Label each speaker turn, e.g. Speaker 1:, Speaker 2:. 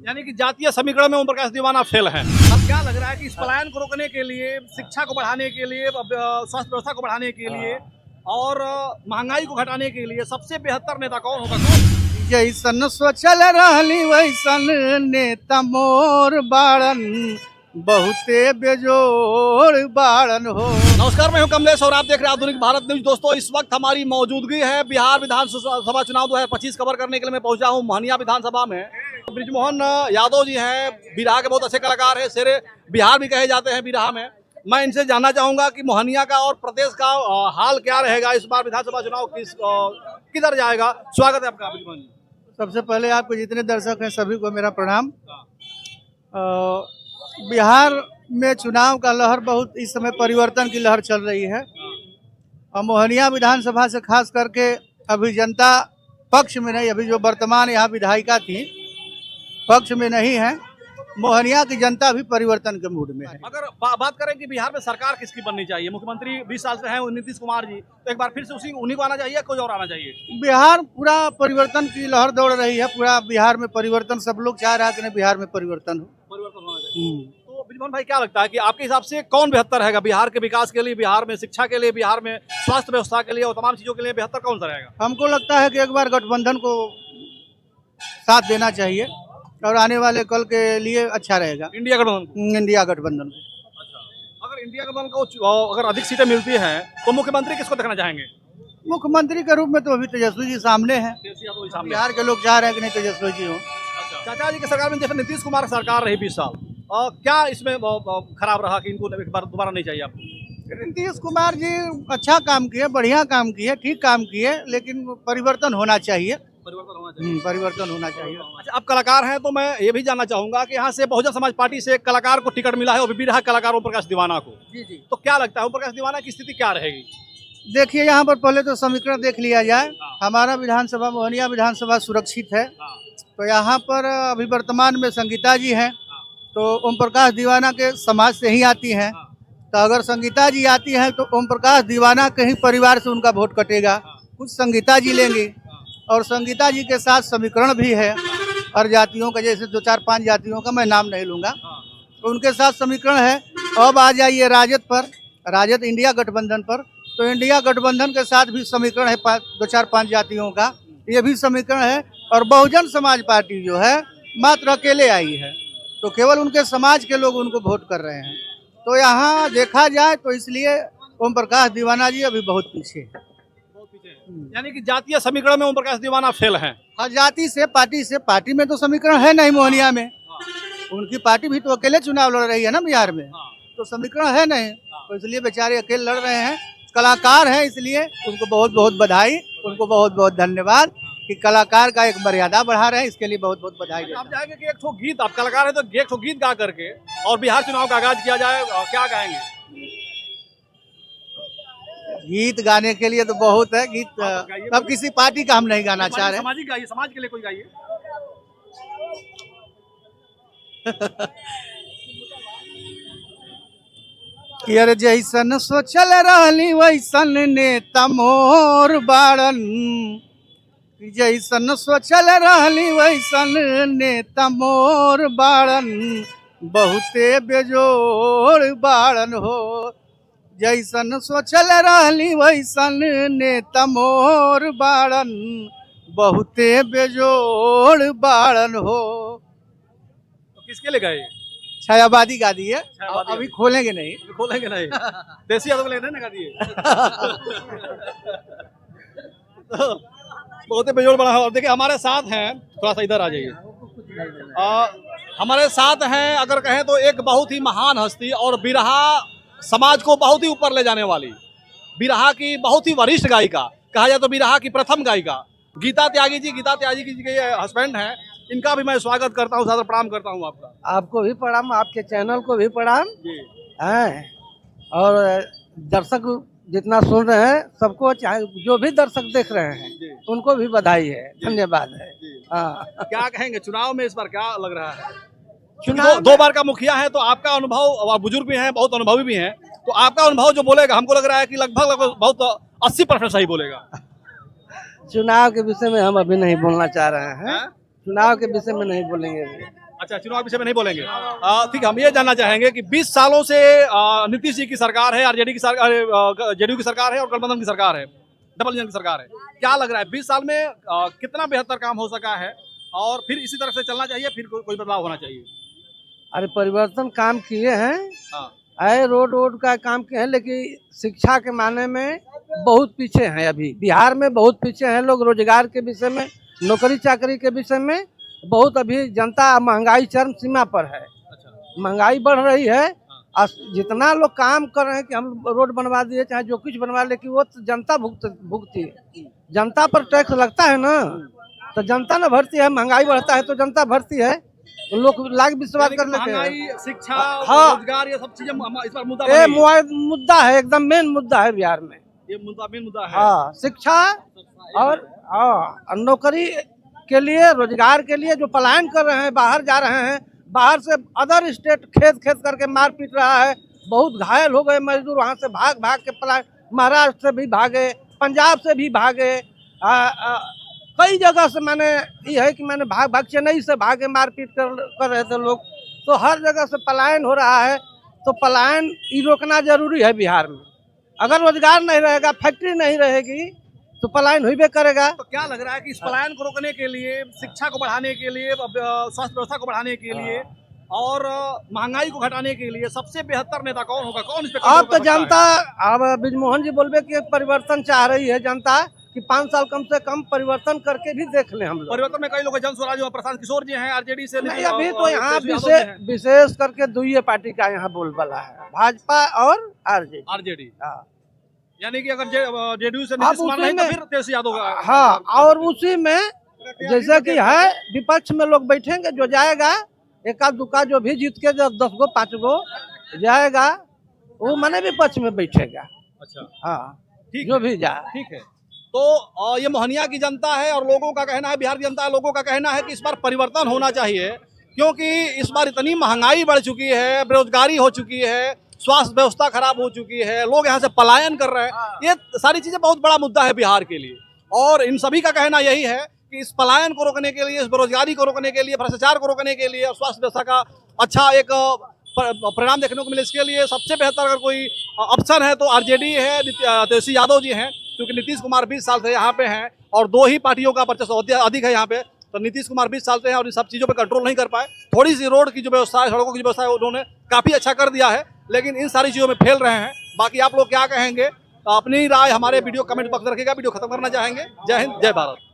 Speaker 1: यानी कि जातीय समीकरण में ओम प्रकाश दीवाना फेल है। अब क्या लग रहा है कि इस पलायन को रोकने के लिए, शिक्षा को बढ़ाने के लिए, स्वास्थ्य व्यवस्था को बढ़ाने के लिए और महंगाई को घटाने के लिए सबसे बेहतर नेता कौन होगा?
Speaker 2: जैसन सोचल रहली वैसन नेता मोर बाड़न, बहुते बेजोड़ बाड़न हो।
Speaker 1: नमस्कार, मैं हूं कमलेश और आप देख रहे हैं आधुनिक भारत न्यूज। दोस्तों, इस वक्त हमारी मौजूदगी है बिहार विधानसभा चुनाव 2025 कवर करने के लिए मैं पहुंचा हूं मोहनिया विधानसभा में। बृजमोहन यादव जी हैं, बिरहा के बहुत अच्छे कलाकार हैं, शेरे बिहार भी कहे जाते हैं बिरहा में। मैं इनसे जानना चाहूंगा कि मोहनिया का और प्रदेश का हाल क्या रहेगा, इस बार विधानसभा चुनाव किधर जाएगा। स्वागत है आपका बृजमोहन जी।
Speaker 2: सबसे पहले आपको जितने दर्शक हैं सभी को मेरा प्रणाम। बिहार में चुनाव का लहर बहुत इस समय परिवर्तन की लहर चल रही है और मोहनिया विधानसभा से खास करके अभी जनता पक्ष में नहीं, अभी जो वर्तमान यहाँ विधायिका थी पक्ष में नहीं है। मोहनिया की जनता भी परिवर्तन के मूड में है।
Speaker 1: अगर बात करें कि बिहार में सरकार किसकी बननी चाहिए, मुख्यमंत्री 20 साल से हैं नीतीश कुमार जी, तो एक बार फिर से उन्हीं को आना चाहिए, कोई और आना चाहिए?
Speaker 2: बिहार पूरा परिवर्तन की लहर दौड़ रही है, पूरा बिहार में परिवर्तन सब लोग चाह रहा है कि नहीं बिहार में परिवर्तन हो।
Speaker 1: परिवर्तन होना चाहिए। तो बृजमोहन भाई, क्या लगता है कि आपके हिसाब से कौन बेहतर रहेगा बिहार के विकास के लिए, बिहार में शिक्षा के लिए, बिहार में स्वास्थ्य व्यवस्था के लिए और तमाम चीजों के लिए बेहतर कौन सा रहेगा?
Speaker 2: हमको लगता है कि एक बार गठबंधन को साथ देना चाहिए और आने वाले कल के लिए अच्छा रहेगा
Speaker 1: इंडिया गठबंधन।
Speaker 2: इंडिया गठबंधन को।
Speaker 1: अच्छा, अगर इंडिया गठबंधन को अगर अधिक सीटें मिलती हैं तो मुख्यमंत्री किसको देखना चाहेंगे?
Speaker 2: मुख्यमंत्री के रूप में तो अभी तेजस्वी जी सामने हैं। बिहार के लोग चाह रहे हैं कि नहीं तेजस्वी जी हो।
Speaker 1: चाचा जी की सरकार में जैसे नीतीश कुमार सरकार रही 20 साल, क्या इसमें खराब रहा कि इनको एक बार दोबारा नहीं चाहिए आपको?
Speaker 2: नीतीश कुमार जी अच्छा काम किए, बढ़िया काम किए, ठीक काम किए, लेकिन परिवर्तन होना चाहिए। परिवर्तन होना चाहिए।
Speaker 1: अच्छा, आप कलाकार हैं तो मैं ये भी जानना चाहूंगा कि यहाँ से बहुजन समाज पार्टी से एक कलाकार को टिकट मिला है और भी रहा कलाकार ओम प्रकाश दीवाना को।
Speaker 2: जी जी।
Speaker 1: तो क्या लगता है ओम प्रकाश दीवाना की स्थिति क्या रहेगी?
Speaker 2: देखिए, यहाँ पर पहले तो समीकरण देख लिया जाए। हमारा विधानसभा मोहनिया विधानसभा सुरक्षित है, तो यहाँ पर अभी वर्तमान में संगीता जी हैं, तो ओम प्रकाश दीवाना के समाज से ही आती हैं। तो अगर संगीता जी आती हैं तो ओम प्रकाश दीवाना के ही परिवार से उनका वोट कटेगा, कुछ संगीता जी लेंगी। और संगीता जी के साथ समीकरण भी है हर जातियों का, जैसे 2-4-5 जातियों का मैं नाम नहीं लूँगा, तो उनके साथ समीकरण है। अब आ जाइए राजद पर, राजद इंडिया गठबंधन पर, तो इंडिया गठबंधन के साथ भी समीकरण है 2-4-5 जातियों का, ये भी समीकरण है। और बहुजन समाज पार्टी जो है मात्र अकेले आई है, तो केवल उनके समाज के लोग उनको वोट कर रहे हैं। तो यहाँ देखा जाए तो इसलिए ओम प्रकाश दीवाना जी अभी बहुत पीछे है।
Speaker 1: यानी कि जातीय समीकरण में ओम प्रकाश दीवाना फेल है।
Speaker 2: हाँ, जाति से पार्टी में तो समीकरण है नहीं मोहनिया में। उनकी पार्टी भी तो अकेले चुनाव लड़ रही है ना बिहार में, तो समीकरण है नहीं, तो इसलिए बेचारे अकेले लड़ रहे हैं। कलाकार हैं इसलिए उनको बहुत बहुत बधाई, उनको बहुत बहुत धन्यवाद कि कलाकार का एक मर्यादा बढ़ा रहे हैं, इसके लिए बहुत बहुत बधाई।
Speaker 1: आप चाहेंगे कि एक ठो गीत, आप कलाकार है तो एक ठो गीत गा करके और बिहार चुनाव का आगाज किया जाए, क्या गाएंगे?
Speaker 2: गीत गाने के लिए तो बहुत है गीत, अब किसी पार्टी का हम नहीं गाना चाह रहे।
Speaker 1: सामाजिक गाइए, समाज के लिए कोई गाइए।
Speaker 2: यार जैसन सोचल रहली वैसन नेता मोर बाड़न, जैसन सोचल रहली वैसन नेता मोर बाड़न, बहुते बेजोड़ बाड़न हो। जैसन सोचल रहली वैसन नेता मोर बाड़न, बहुते बेजोड़ बाड़न हो।
Speaker 1: तो किसके लिए गाए?
Speaker 2: छायावादी गा दी है, अभी खोलेंगे नहीं।
Speaker 1: खोलेंगे नहीं। देसी यादव लेने ना गा दिए। तो बहुत ही बेजोड़ बना है। और देखिए हमारे साथ हैं, थोड़ा सा इधर आ जाइए। हमारे साथ हैं, अगर कहें तो एक बहुत ही महान हस्ती और बिरहा समाज को बहुत ही ऊपर ले जाने वाली, बिरहा की बहुत ही वरिष्ठ गायिका, कहा जाए तो बिरहा की प्रथम गायिका गीता त्यागी जी। गीता त्यागी जी के हस्बैंड हैं, इनका भी मैं स्वागत करता हूँ, ज़्यादा प्रणाम करता हूँ आपका।
Speaker 2: आपको भी प्रणाम, आपके चैनल को भी प्रणाम है। और दर्शक जितना सुन रहे हैं सबको, चाहे जो भी दर्शक देख रहे हैं उनको भी बधाई है, धन्यवाद है। हाँ,
Speaker 1: क्या कहेंगे चुनाव में इस बार क्या लग रहा है? चुनाव 2 बार का मुखिया है, तो आपका अनुभव, बुजुर्ग भी हैं, बहुत अनुभवी भी हैं, तो आपका अनुभव जो बोलेगा, हमको लग रहा है कि लगभग बहुत 80% सही बोलेगा।
Speaker 2: चुनाव के विषय में हम अभी नहीं बोलना चाह रहे हैं।
Speaker 3: चुनाव के विषय में नहीं बोलेंगे अभी।
Speaker 1: अच्छा, चुनाव के विषय में नहीं बोलेंगे। ठीक है, हम ये जानना चाहेंगे कि 20 सालों से नीतीश जी की सरकार है, आरजेडी की सरकार, जेडीयू की सरकार है और गठबंधन की सरकार है, डबल इंजन की सरकार है। क्या लग रहा है 20 साल में कितना बेहतर काम हो सका है और फिर इसी तरह से चलना चाहिए, फिर कोई बदलाव होना चाहिए?
Speaker 3: अरे परिवर्तन काम किए हैं,
Speaker 1: हाँ,
Speaker 3: आए रोड का काम किए हैं, लेकिन शिक्षा के माने में बहुत पीछे हैं। अभी बिहार में बहुत पीछे हैं लोग, रोजगार के विषय में, नौकरी चाकरी के विषय में बहुत अभी जनता, महंगाई चरम सीमा पर है।
Speaker 1: अच्छा,
Speaker 3: महंगाई बढ़ रही है और जितना लोग काम कर रहे हैं कि हम रोड बनवा दिए चाहे जो कुछ बनवा, लेकिन वो तो जनता भुगती है। जनता पर टैक्स लगता है ना, तो जनता ना भरती है। महंगाई बढ़ता है तो जनता भरती है, तो लोग लाख विश्वास कर लेते हैं।
Speaker 1: महंगाई, शिक्षा,
Speaker 3: हाँ।
Speaker 1: रोजगार, ये सब चीजें इस पर मुद्दा
Speaker 3: ये
Speaker 1: बनी है।
Speaker 3: मुद्दा है, एकदम मेन मुद्दा है बिहार में।
Speaker 1: ये मुद्दा मेन मुद्दा है।
Speaker 3: हाँ, शिक्षा और हाँ नौकरी के लिए, रोजगार के लिए जो पलायन कर रहे हैं, बाहर जा रहे हैं, बाहर से अदर स्टेट खेत करके मार पीट रहा है। बहुत घायल हो गए मजदूर, वहाँ से भाग के पलायन, महाराष्ट्र से भी भागे, पंजाब से भी भागे, कई जगह से मैंने ये है कि मैंने भाग चेन्नई से भागे, मारपीट कर रहे थे लोग। तो हर जगह से पलायन हो रहा है, तो पलायन ये रोकना जरूरी है बिहार में। अगर रोजगार नहीं रहेगा, फैक्ट्री नहीं रहेगी, तो पलायन हुई करेगा।
Speaker 1: तो क्या लग रहा है कि इस पलायन को रोकने के लिए, शिक्षा को बढ़ाने के लिए, स्वास्थ्य व्यवस्था को बढ़ाने के लिए और महंगाई को घटाने के लिए सबसे बेहतर नेता कौन होगा? कौन इस पे
Speaker 3: अब तो जनता, अब ब्रिजमोहन जी बोलबे कि परिवर्तन चाह रही है जनता कि 5 साल कम से कम परिवर्तन करके भी देख ले हम लोग।
Speaker 1: परिवर्तन में कई लोग, जन स्वराज प्रशांत किशोर जी हैं आरजेडी से।
Speaker 3: नहीं, अभी तो यहाँ विशेष करके दुई पार्टी का यहाँ बोलबाला है, भाजपा और
Speaker 1: आरजेडी। यानी कि अगर जेडीयू से नीतीश कुमार नहीं तो फिर तेजस्वी यादव का।
Speaker 3: हाँ, और उसी में जैसे कि है विपक्ष में लोग बैठेंगे, जो जाएगा एका दुका जो भी जीत के 10 गो 5 गो जाएगा, वो मने विपक्ष में बैठेगा।
Speaker 1: अच्छा,
Speaker 3: हाँ,
Speaker 1: ठीक,
Speaker 3: जो भी जाए।
Speaker 1: ठीक है। तो ये मोहनिया की जनता है और लोगों का कहना है, बिहार की जनता, लोगों का कहना है कि इस बार परिवर्तन होना चाहिए, क्योंकि इस बार इतनी महंगाई बढ़ चुकी है, बेरोजगारी हो चुकी है, स्वास्थ्य व्यवस्था खराब हो चुकी है, लोग यहाँ से पलायन कर रहे हैं। ये सारी चीजें बहुत बड़ा मुद्दा है बिहार के लिए, और इन सभी का कहना यही है कि इस पलायन को रोकने के लिए, इस बेरोजगारी को रोकने के लिए, भ्रष्टाचार को रोकने के लिए और स्वास्थ्य व्यवस्था का अच्छा एक परिणाम देखने को मिले, इसके लिए सबसे बेहतर अगर कोई ऑप्शन है तो आरजेडी है, तेजस्वी यादव जी हैं। क्योंकि नीतीश कुमार 20 साल से यहाँ पे हैं और 2 ही पार्टियों का वर्चस्व अधिक है यहाँ पे, तो नीतीश कुमार 20 साल से हैं और इन सब चीज़ों पे कंट्रोल नहीं कर पाए। थोड़ी सी रोड की जो व्यवस्था है, सड़कों की व्यवस्था है, उन्होंने काफ़ी अच्छा कर दिया है, लेकिन इन सारी चीज़ों में फेल रहे हैं। बाकी आप लोग क्या कहेंगे, अपनी राय हमारे वीडियो कमेंट बॉक्स में रखिएगा। वीडियो खत्म करना चाहेंगे। जय हिंद, जय भारत।